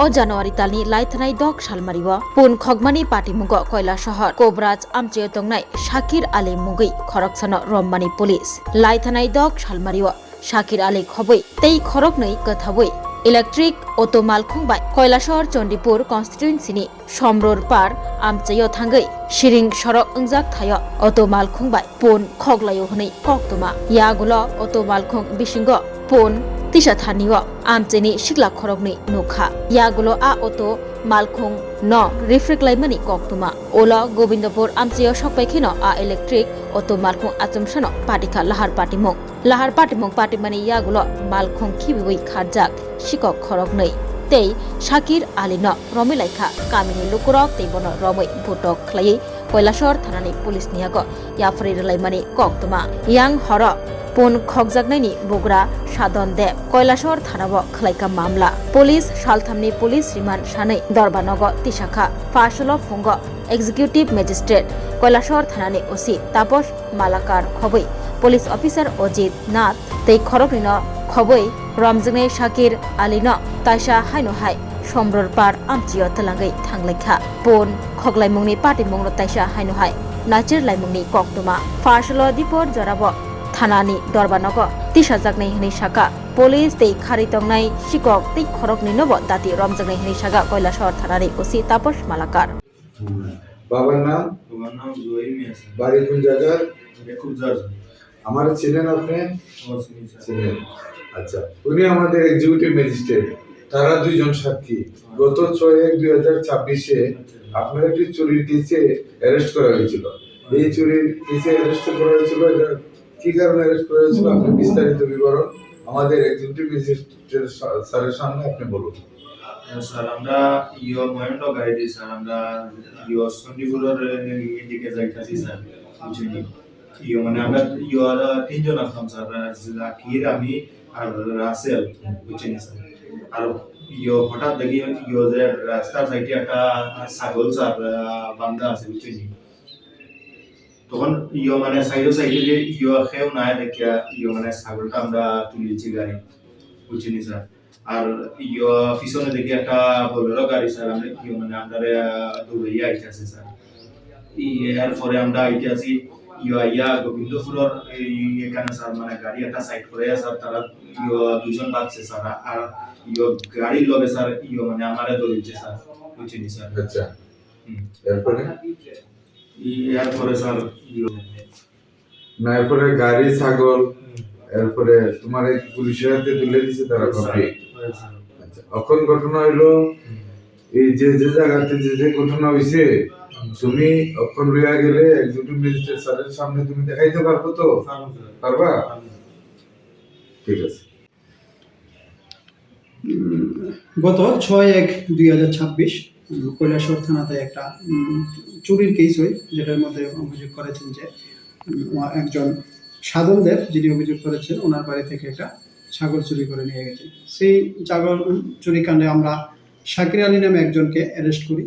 o January talni laithanai dok salmariwa pun khogmani patimugo koila shahar Kobraj amcheo tongnai Shakir Ali mugui khoroksano Rombani police laithanai dok salmariwa Shakir Ali khoboi tei khorognai kathaboi electric auto মালখুংবাই কৈলাসহর চন্ডিপুর কনস্টিটুয়েন্সিনি সমরোর পার আমচেয় থাঙ্গৈ শিরিং সড়ক ওংজাক থায় auto মালখুংবাই পন খগলাयो হनै কক্তমা ইয়াগুলো অটো মালখুং বিসিঙ্গ পন তিসাথানিও আমচেনি সিকলা খরগনি নুখা ইয়াগুলো আ অটো মালখুং ন রিফ্রিকলাইমানি কক্তমা ওলা গোবিন্দপুর আমচেয় সকপাইখিনো আ ইলেকট্রিক অটো মালখুং আচমসানো পাটিখা লাহার পাটিমং পাটিমানি ইয়াগুলো মালখুং খিবিবই খারজাক শিকক খরগनै tei Shakir Ali no romilaikha kamini lukurok tei bono romoi butok khlai Koilashor thanani police niago yafri relaimani koktuma yang horo pun khokjaknaini bugra sadon de Koilashor thanabo khlaika mamla police salthamni police riman sanai Dorbanogo tisakha Fasholo fungo executive magistrate Koilashor thanani osi Taposh Malakar khoboi police officer Ojit Nath tei khorognino khoboi Ramjane Shakir Ali no taisa haino hai somror par amchio talangai thanglaikha pon khoglaimungni patimungno taisa haino hai nachir laimungni koktuma Fasholo dipor jorabo thanani Dorbanogo tisajaknai hini saka police tei khari tongnai sikok tei khorokni nobo dati Ramjane hini saka Koilashor thanani osi Taposh Malakar বাবার নাম জহির মিয়া sir. বাড়ি কোন জায়গায় খুবজার আমার ছিলেন আপনি sir. ছিলেন আচ্ছা উনি আমাদের এক্সিকিউটিভ ম্যাজিস্ট্রেট তারা দুইজন সাক্ষী গত 6/1/2026-এ আপনার একটি চুরির কেসে অ্যারেস্ট করা হয়েছিল এই চুরির কেসে অ্যারেস্ট করা হয়েছিল এটা কি কারণে অ্যারেস্ট করা হয়েছিল আপনি বিস্তারিত বিবরণ আমাদের এক্সিকিউটিভ ম্যাজিস্ট্রেট স্যারের সামনে আপনি বলুন স্যার আমরা মহেন্দ্র গাড়ি দিই স্যার আমরা চন্ডিপুরের দিকে যাইতেছি স্যার বুঝিনি মানে আমরা তিনজন আসলাম স্যার জাকির আমি আর রাসেল বুঝিনি স্যার আর হঠাৎ দেখি যে রাস্তার সাইডে একটা ছাগল স্যার বান্ধা আছে বুঝিনি তখন মানে সাইডে যে খেয়েও নাই দেখিয়া মানে ছাগলটা আমরা তুলেছি গাড়ি বুঝিনি স্যার আর পিছনে দেখি একটা বলেরো গাড়ি স্যার আমরা মানে আমরা দৌড়াইয়া আইতেছে স্যার এরপরে আমরা আইতেছি গোবিন্দপুরের এখানে স্যার মানে গাড়ি একটা সাইড করে স্যার তারা দুজন বাঁচছে স্যার আর গাড়ির লগে স্যার মানে আমারে ধরেছে স্যার বুঝিনি স্যার আচ্ছা এরপরে স্যার না এরপরে গাড়ি ছাগল এরপরে তোমার এই পুলিশের হাতে তুলে দিছে তারা কপি আচ্ছা এখন ঘটনা হইলো এই যে জায়গাতে যে ঘটনা হইছে তুমি এখন লইয়া গেলে এক্সিকিউটিভ ম্যাজিস্ট্রেট স্যারের সামনে তুমি দেখাইতে পারবো তো পারবা ঠিক আছে গত 6/1/2026 কৈলাসহর থানাতে একটা চুরির কেস হয় যেটার মধ্যে অভিযোগ করেছেন যে একজন সাধনদেব যিনি অভিযোগ করেছেন ওনার বাড়ি থেকে একটা ছাগল চুরি করে নিয়ে গেছে সেই ছাগল চুরি কাণ্ডে আমরা শাকির আলী নামে একজনকে অ্যারেস্ট করি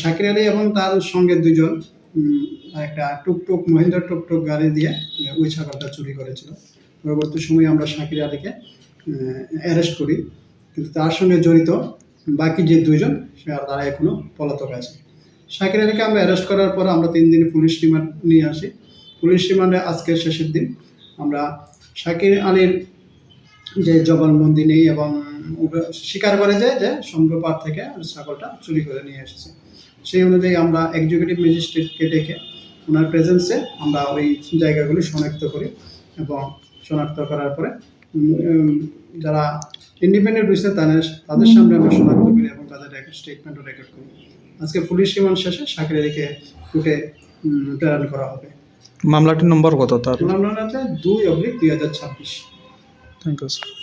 শাকির আলী এবং তার সঙ্গে দুজন একটা টুকটুক মহিন্দ্রা টুকটুক গাড়ি দিয়ে ওই ছাগলটা চুরি করেছিল পরবর্তী সময়ে আমরা শাকির আলীকে অ্যারেস্ট করি কিন্তু তার সঙ্গে জড়িত বাকি যে দুইজন তারা এখনো পলাতক আছে শাকির আলীকে আমরা অ্যারেস্ট করার পর আমরা 3 দিন পুলিশ রিমান্ড নিয়ে আসি পুলিশ রিমান্ডে আজকে শেষের দিন আমরা শাকির আলীর যে জবানবন্দি নেই এবং স্বীকার করে যে সমরপাড় থেকে ছাগলটা চুরি করে নিয়ে এসেছে সেই অনুযায়ী আমরা এক্সিকিউটিভ ম্যাজিস্ট্রেটকে ডেকে ওনার প্রেজেন্সে আমরা ওই জায়গাগুলি শনাক্ত করি এবং শনাক্ত করার পরে যারা ইন্ডিপেন্ডেন্ট উইটনেস তাদের সামনে আমরা শনাক্ত করি এবং তাদের স্টেটমেন্টও রেকর্ড করি আজকে পুলিশ রিমান্ড শেষে শাকির আলীকে কোর্টে প্রেরণ করা হবে মামলাটির নম্বর কত তার মামলাটা 2/2026 থ্যাংক ইউ স্যার